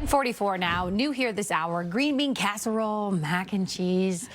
10:44 now. New here this hour. Green bean casserole, mac and cheese.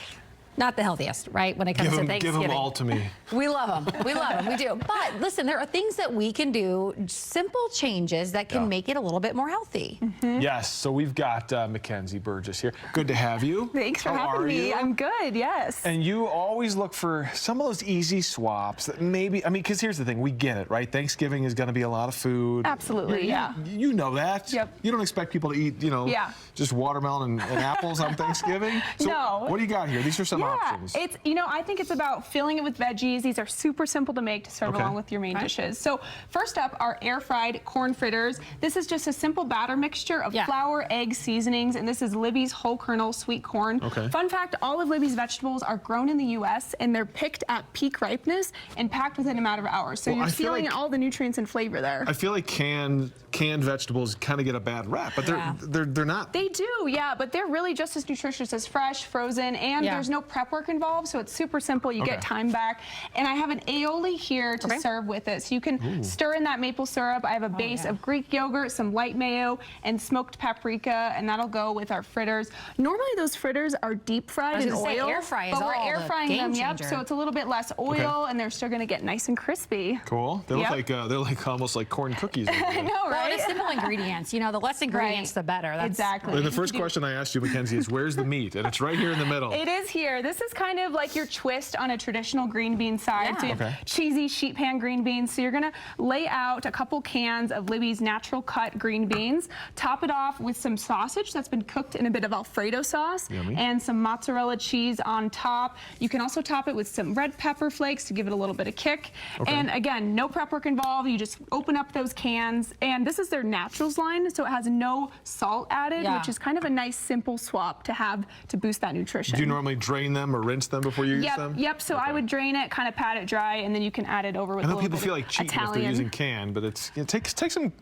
Not the healthiest, right, when it comes to Thanksgiving. Give them all to me. We love them. We love them. We do. But listen, there are things that we can do, simple changes that can make it a little bit more healthy. Yes, so we've got Mackenzie Burgess here. Good to have you. Thanks for having me. I'm good, yes. And you always look for some of those easy swaps that maybe, I mean, because here's the thing, we get it, right? Thanksgiving is going to be a lot of food. Absolutely, yeah. You know that. Yep. You don't expect people to eat, you know, just watermelon and apples on Thanksgiving. So no. What do you got here? These are some options. It's, you know, I think it's about filling it with veggies. These are super simple to make to serve along with your main dishes. So first up are air fried corn fritters. This is just a simple batter mixture of flour, eggs, seasonings, and this is Libby's whole kernel sweet corn. Fun fact, all of Libby's vegetables are grown in the U.S. and they're picked at peak ripeness and packed within a matter of hours. So you're feeling all the nutrients and flavor there. I feel like canned vegetables kind of get a bad rap, but they're not. They do, yeah, but they're really just as nutritious as fresh, frozen, and there's no prep work involved, so it's super simple. You get time back. And I have an aioli here to serve with it. So you can stir in that maple syrup. I have a base of Greek yogurt, some light mayo, and smoked paprika, and that'll go with our fritters. Normally those fritters are deep fried in oil, air fry is but we're air frying them, so it's a little bit less oil, and they're still going to get nice and crispy. Cool. They look like they're like almost like corn cookies. I know, right? Well, it's simple ingredients. You know, the less ingredients, the better. That's exactly. And the first question I asked you, Mackenzie, is where's the meat? And it's right here in the middle. It is here. This is kind of like your twist on a traditional green bean side. So you have cheesy sheet pan green beans. So you're going to lay out a couple cans of Libby's natural cut green beans, top it off with some sausage that's been cooked in a bit of Alfredo sauce, and some mozzarella cheese on top. You can also top it with some red pepper flakes to give it a little bit of kick. And again, no prep work involved. You just open up those cans, and this is their naturals line, so it has no salt added, which is kind of a nice simple swap to have to boost that nutrition. Do you normally drain them or rinse them before you use them? Yep, so I would drain it, kind of pat it dry, and then you can add it over with a little bit of Italian. I know people feel like cheating if they're using canned, but take some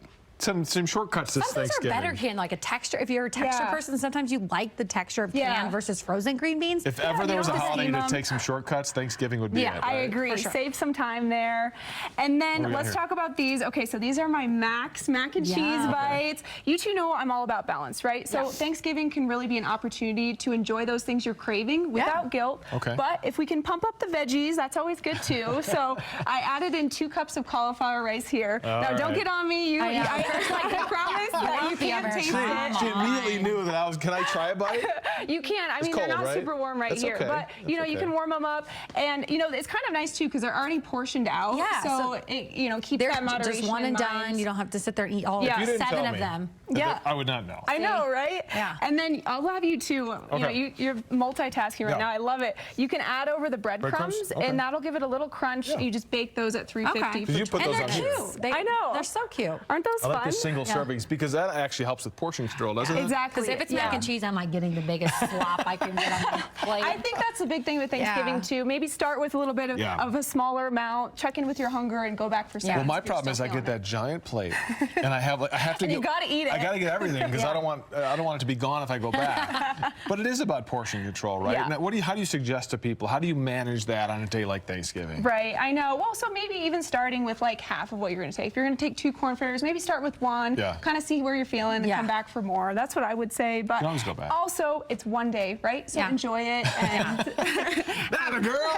shortcuts this Thanksgiving. Sometimes they're better canned, like a texture. If you're a texture person, sometimes you like the texture of canned versus frozen green beans. If ever there was a holiday to take some shortcuts, Thanksgiving would be it, right? I agree. Save some time there. And then let's talk about these. Okay, so these are my Max mac and cheese bites. You two know I'm all about balance, right? So Thanksgiving can really be an opportunity to enjoy those things you're craving without guilt. But if we can pump up the veggies, that's always good too. So I added in 2 cups of cauliflower rice here. Now don't get on me. I promise that you can't taste it. She immediately knew that I was, can I try a bite? You can. I mean, they're not super warm here, but you know, you can warm them up. And you know, it's kind of nice too because they're already portioned out. So it, you know, keeps that moderation just one and done. You don't have to sit there and eat all 7 of them. I would not know. I know, right? And then I'll have you too. You know, you're multitasking right now. I love it. You can add over the breadcrumbs, and that'll give it a little crunch. You just bake those at 350. You put those on here. I know. They're so cute. Aren't those fun? I like the single servings because that actually helps with portion control, doesn't it? Exactly. Because if it's mac and cheese, I'm like getting the biggest slop I can get on my plate. I think that's the big thing with Thanksgiving too. Maybe start with a little bit of a smaller amount, check in with your hunger, and go back for seconds. Well, my problem is I get that giant plate, and I have to. And you gotta eat it. I gotta get everything because I don't want it to be gone if I go back. But it is about portion control, right? Now, how do you suggest to people? How do you manage that on a day like Thanksgiving? Right. I know. Well, so maybe even starting with like half of what you're going to take. If you're going to take 2 corn fritters, maybe start with 1. Kind of see where you're feeling and come back for more. That's what I would say. But you can always go back. Also, it's one day, right? So enjoy it. And that a girl.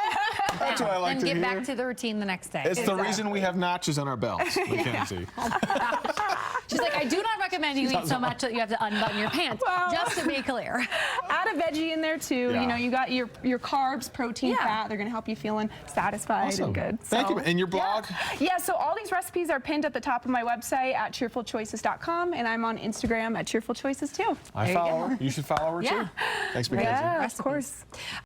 That's what I like to hear. And get back to the routine the next day. It's the reason we have notches on our belts, Mackenzie. She's like, I do not recommend you eat so much that you have to unbutton your pants, just to be clear. Add a veggie in there too. You know, you got your carbs, protein, fat. They're going to help you feeling satisfied and good. Thank you. And your blog? Yeah, so all these recipes are pinned at the top of my website at cheerfulchoices.com, and I'm on Instagram at cheerfulchoices too. I follow her. You should follow her too. Thanks, Mackenzie. Yeah, of course.